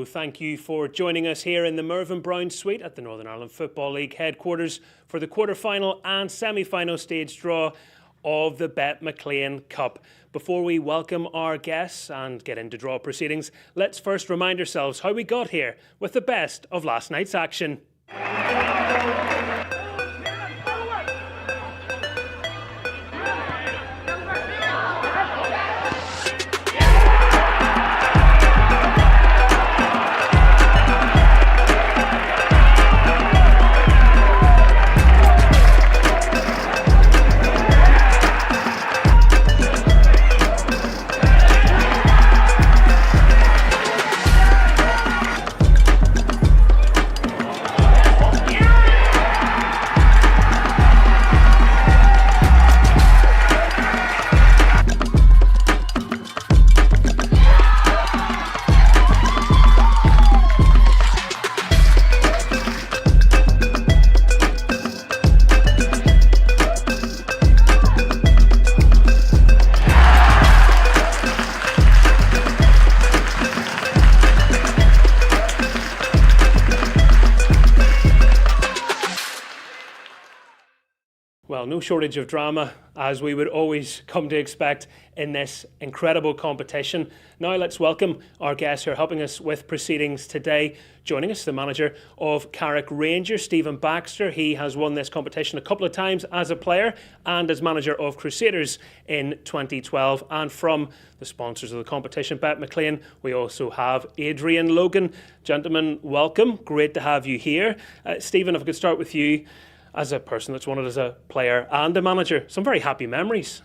thank you for joining us here in the Mervyn Brown Suite at the Northern Ireland Football League headquarters for the quarter-final and semi-final stage draw of the Betmclean Cup. Before we welcome our guests and get into draw proceedings, let's first remind ourselves how we got here with the best of last night's action. Well, no shortage of drama, as we would always come to expect in this incredible competition. Now let's welcome our guests who are helping us with proceedings today. Joining us, the manager of Carrick Rangers, Stephen Baxter. He has won this competition a couple of times as a player and as manager of Crusaders in 2012. And from the sponsors of the competition, Betmclean, we also have Adrian Logan. Gentlemen, welcome. Great to have you here. Stephen, if I could start with you. As a person that's won it as a player and a manager, some very happy memories.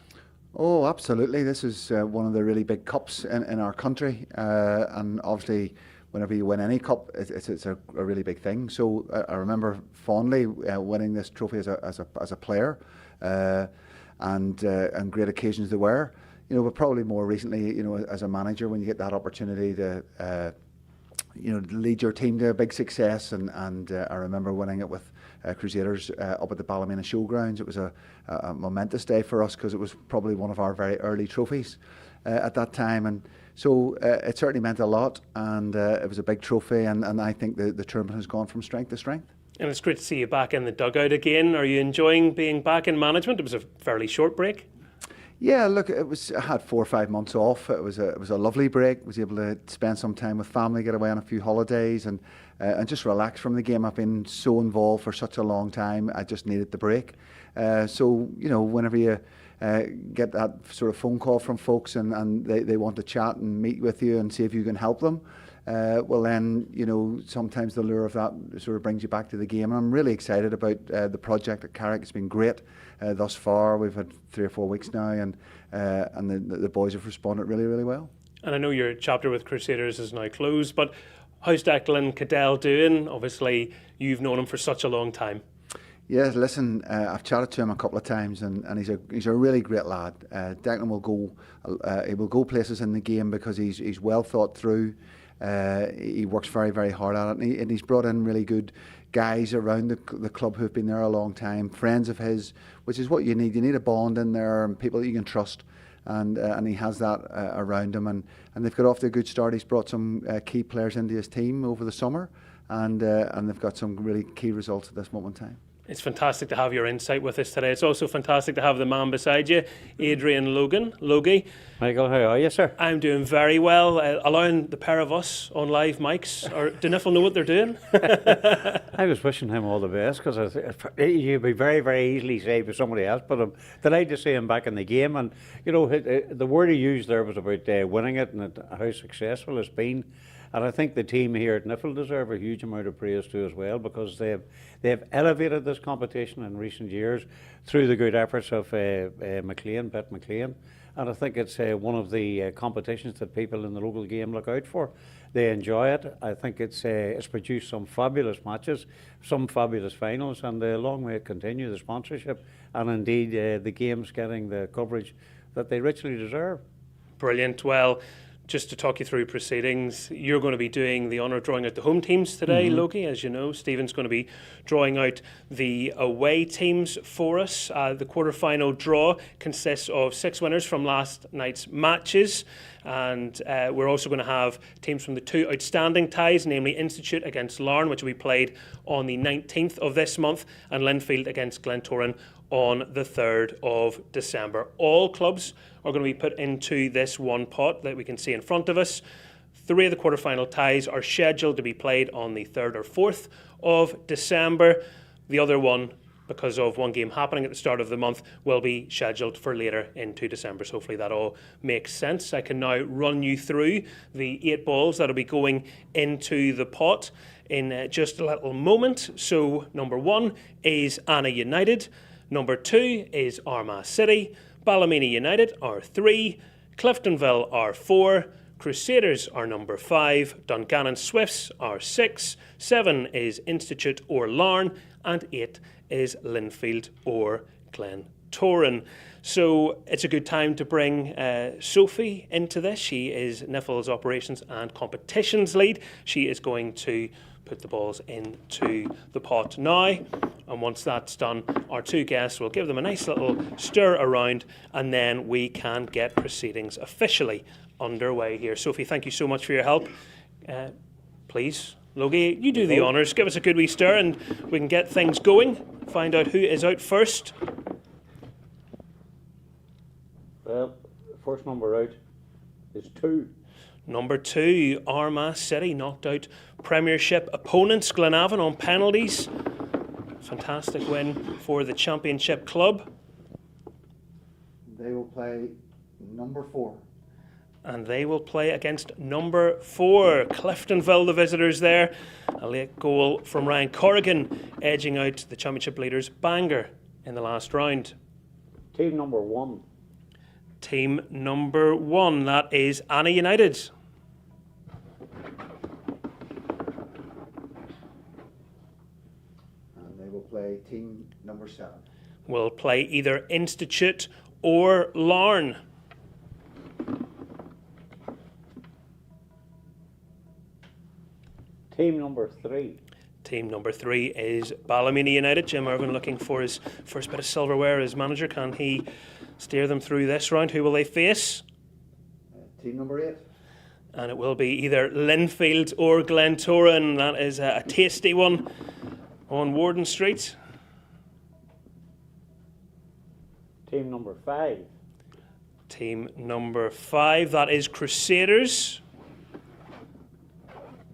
Oh, absolutely. This is one of the really big cups in our country. And obviously, whenever you win any cup, it's a really big thing. So I remember fondly winning this trophy as a player, and great occasions there were. You know, but probably more recently, you know, as a manager, when you get that opportunity to lead your team to a big success, and I remember winning it with Crusaders up at the Ballymena Showgrounds. It was a momentous day for us because it was probably one of our very early trophies at that time, and so it certainly meant a lot, and it was a big trophy, and I think the tournament has gone from strength to strength. And it's great to see you back in the dugout again. Are you enjoying being back in management? It was a fairly short break. Yeah, look, I had 4 or 5 months off. It was a lovely break. Was able to spend some time with family, get away on a few holidays, and just relax from the game. I've been so involved for such a long time. I just needed the break. So you know, whenever you get that sort of phone call from folks and they want to chat and meet with you and see if you can help them, well then, you know, sometimes the lure of that sort of brings you back to the game. And I'm really excited about the project at Carrick. It's been great thus far. We've had 3 or 4 weeks now, and the boys have responded really, really well. And I know your chapter with Crusaders is now closed, but how's Declan Cadell doing? Obviously, you've known him for such a long time. Yeah, listen, I've chatted to him a couple of times, and he's a really great lad. Declan will go places in the game because he's well thought through. He works very, very hard at it, and he's brought in really good guys around the club who've been there a long time, friends of his, which is what you need. You need a bond in there and people that you can trust, and he has that around him, and they've got off to a good start. He's brought some key players into his team over the summer, and they've got some really key results at this moment in time. It's fantastic to have your insight with us today. It's also fantastic to have the man beside you, Adrian Logan. Logie. Michael, how are you, sir? I'm doing very well. Allowing the pair of us on live mics, or do Niffle know what they're doing? I was wishing him all the best, because he'd be very, very easily saved with somebody else, but I'm delighted to see him back in the game. And, you know, the word he used there was about winning it and how successful it's been. And I think the team here at Niffle deserve a huge amount of praise too as well, because they've elevated this competition in recent years through the good efforts of Betmclean. And I think it's one of the competitions that people in the local game look out for. They enjoy it. I think it's produced some fabulous matches, some fabulous finals, and long may it continue, the sponsorship, and indeed the games getting the coverage that they richly deserve. Brilliant. Well, just to talk you through proceedings, you're going to be doing the honour of drawing out the home teams today, Logie, as you know. Stephen's going to be drawing out the away teams for us. The quarter-final draw consists of 6 winners from last night's matches. And we're also going to have teams from the two outstanding ties, namely Institute against Larne, which will be played on the 19th of this month, and Linfield against Glentoran on the 3rd of December. All clubs are going to be put into this one pot that we can see in front of us. 3 of the quarter-final ties are scheduled to be played on the 3rd or 4th of December. The other one, because of one game happening at the start of the month, will be scheduled for later into December. So hopefully that all makes sense. I can now run you through the 8 balls that will be going into the pot in just a little moment. So number 1 is Anna United. Number 2 is Armagh City. Ballymena United are 3. Cliftonville are 4. Crusaders are number 5. Dungannon Swifts are 6. 7 is Institute or Larne. And 8 is Linfield or Glentoran. So it's a good time to bring Sophie into this. She is NIFL's Operations and Competitions Lead. She is going to put the balls into the pot now. And once that's done, our 2 guests will give them a nice little stir around, and then we can get proceedings officially underway here. Sophie, thank you so much for your help. Please, Logie, you do the honours. Give us a good wee stir and we can get things going. Find out who is out first. Well, the first number out is 2. Number 2, Armagh City knocked out Premiership opponents Glenavon on penalties. Fantastic win for the Championship club. They will play number 4. And they will play against number 4, Cliftonville, the visitors there. A late goal from Ryan Corrigan, edging out the Championship leaders Bangor in the last round. Team number 1. Team number 1, that is Anna United. And they will play team number 7. Will play either Institute or Larne. Team number 3. Team number 3 is Ballymena United. Jim Irvin looking for his first bit of silverware as manager. Can he steer them through this round? Who will they face? Team number 8. And it will be either Linfield or Glentoran. That is a tasty one on Warden Street. Team number 5. Team number 5, that is Crusaders.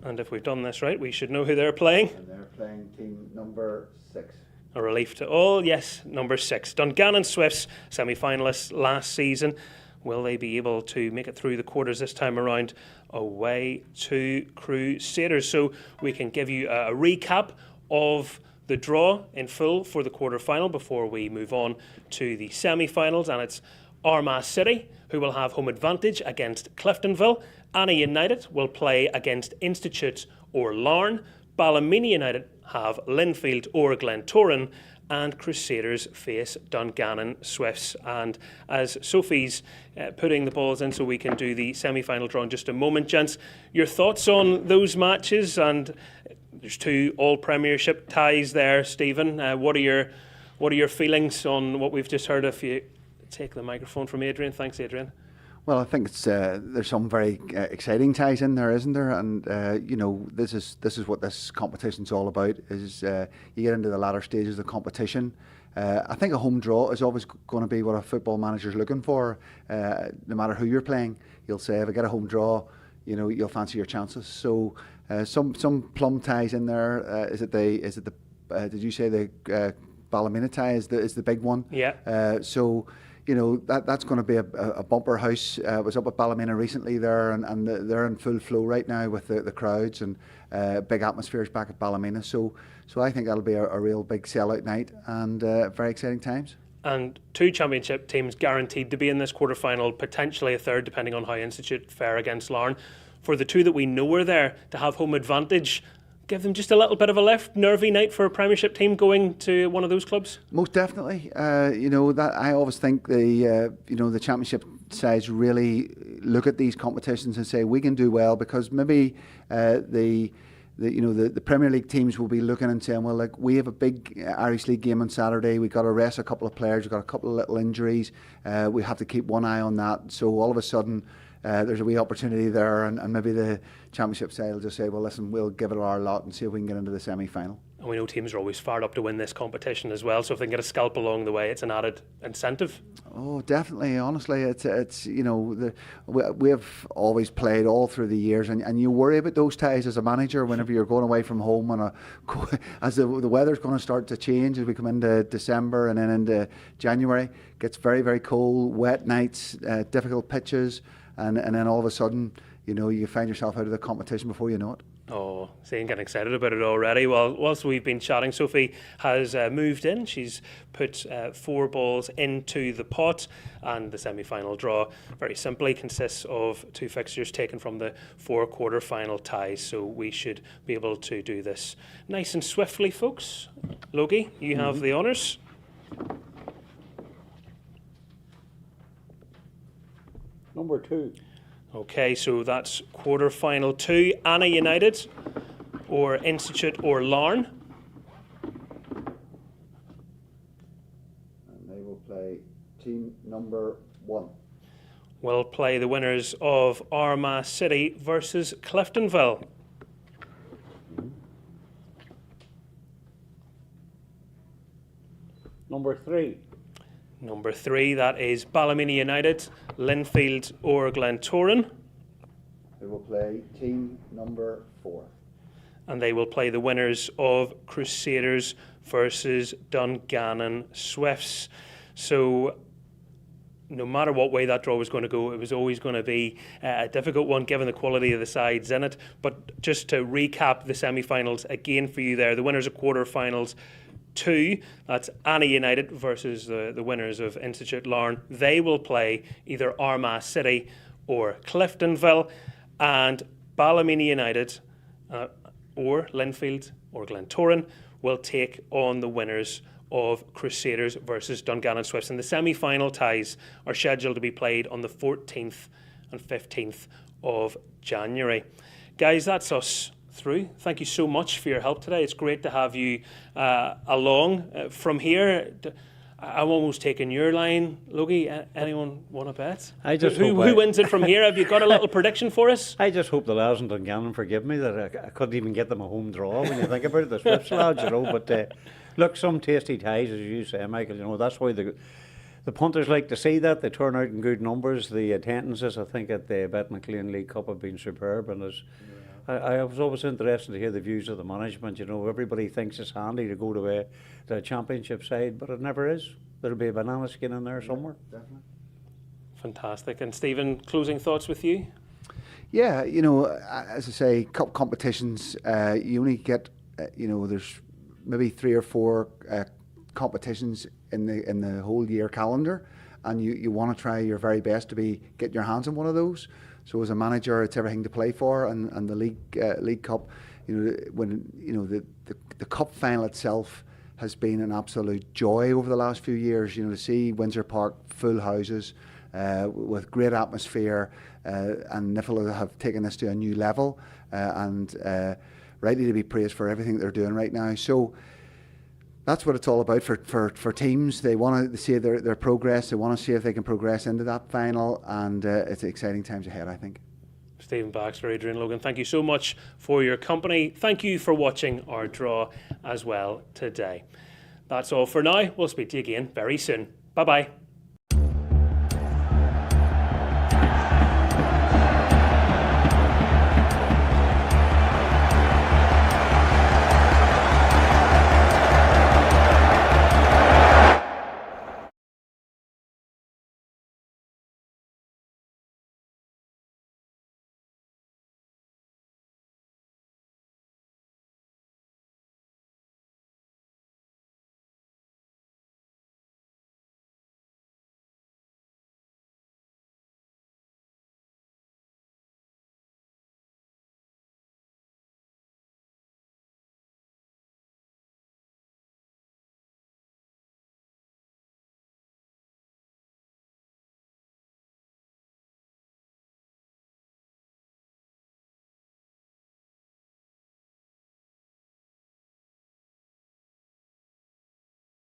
And if we've done this right, we should know who they're playing. And they're playing team number 6. A relief to all, yes, number 6. Dungannon Swifts, semi-finalists last season. Will they be able to make it through the quarters this time around? Away to Crusaders. So we can give you a recap of the draw in full for the quarter-final before we move on to the semi-finals. And it's Armagh City, who will have home advantage against Cliftonville. Anna United will play against Institute or Larne. Ballymena United have Linfield or Glentoran. And Crusaders face Dungannon Swifts. And as Sophie's putting the balls in so we can do the semi-final draw in just a moment, gents, your thoughts on those matches? And there's 2 all-premiership ties there, Stephen. What are your feelings on what we've just heard? If you take the microphone from Adrian. Thanks, Adrian. Well, I think it's there's some very exciting ties in there, isn't there? And you know, this is what this competition's all about. Is you get into the latter stages of the competition. I think a home draw is always going to be what a football manager's looking for. No matter who you're playing, you'll say, if I get a home draw, you know, you'll fancy your chances. So some plum ties in there. Is it the did you say the Ballymena tie is the big one? Yeah. So. You know, that's going to be a bumper house. I was up at Ballymena recently there, and they're in full flow right now with the crowds and big atmospheres back at Ballymena. So I think that'll be a real big sellout night and very exciting times. And 2 championship teams guaranteed to be in this quarter-final, potentially a third, depending on how Institute fare against Larne. For the 2 that we know are there, to have home advantage, give them just a little bit of a lift. Nervy night for a Premiership team going to one of those clubs? Most definitely. You know, that I always think the Championship sides really look at these competitions and say we can do well, because maybe the Premier League teams will be looking and saying, well, like, we have a big Irish League game on Saturday, we've got to rest a couple of players, we've got a couple of little injuries, we have to keep one eye on that. So all of a sudden, there's a wee opportunity there, and maybe the championship side will just say, well, listen, we'll give it our lot and see if we can get into the semi-final. And we know teams are always fired up to win this competition as well, so if they can get a scalp along the way, it's an added incentive. Oh, definitely. Honestly, it's you know, we have always played all through the years, and you worry about those ties as a manager whenever you're going away from home, and as the weather's going to start to change as we come into December and then into January. Gets very, very cold, wet nights, difficult pitches, and then all of a sudden, you know, you find yourself out of the competition before you know it. Oh, seeing getting excited about it already. Well, whilst we've been chatting, Sophie has moved in. She's put 4 balls into the pot, and the semi-final draw, very simply, consists of 2 fixtures taken from the 4 quarter-final ties. So we should be able to do this nice and swiftly, folks. Logie, you have the honours. Number 2. Okay, so that's quarter-final 2. Anna United, or Institute, or Larne. And they will play team number 1. We'll play the winners of Armagh City versus Cliftonville. Number 3. Number 3, that is Ballymena United, Linfield, or Glentoran. They will play team number 4. And they will play the winners of Crusaders versus Dungannon Swifts. So no matter what way that draw was going to go, it was always going to be a difficult one given the quality of the sides in it. But just to recap the semi-finals again for you there, the winners of quarter-finals 2, that's Anna United versus the winners of Institute Larne. They will play either Armagh City or Cliftonville, and Ballymena United or Linfield or Glentoran will take on the winners of Crusaders versus Dungannon Swifts. And the semi-final ties are scheduled to be played on the 14th and 15th of January. Guys, that's us through. Thank you so much for your help today. It's great to have you along. From here, I'm almost taking your line, Logie. Anyone want to bet? Who wins it from here? Have you got a little prediction for us? I just hope the lads in Dungannon forgive me that I couldn't even get them a home draw when you think about it, the Swifts lads, you know. But look, some tasty ties, as you say, Michael. You know, that's why the punters like to see that. They turn out in good numbers. The attendances, I think, at the Betmclean League Cup have been superb, and I was always interested to hear the views of the management. You know, everybody thinks it's handy to go to the championship side, but it never is. There'll be a banana skin in there somewhere. Definitely. Fantastic. And Stephen, closing thoughts with you? Yeah, you know, as I say, cup competitions, you only get, you know, there's maybe 3 or 4 competitions in the whole year calendar, and you want to try your very best to get your hands on one of those. So as a manager, it's everything to play for, and the League Cup, you know, when you know the cup final itself has been an absolute joy over the last few years. You know, to see Windsor Park full houses with great atmosphere, and Nicola have taken this to a new level, and rightly to be praised for everything they're doing right now. So that's what it's all about for teams. They want to see their progress. They want to see if they can progress into that final, and it's exciting times ahead, I think. Stephen Baxter, Adrian Logan, thank you so much for your company. Thank you for watching our draw as well today. That's all for now. We'll speak to you again very soon. Bye-bye.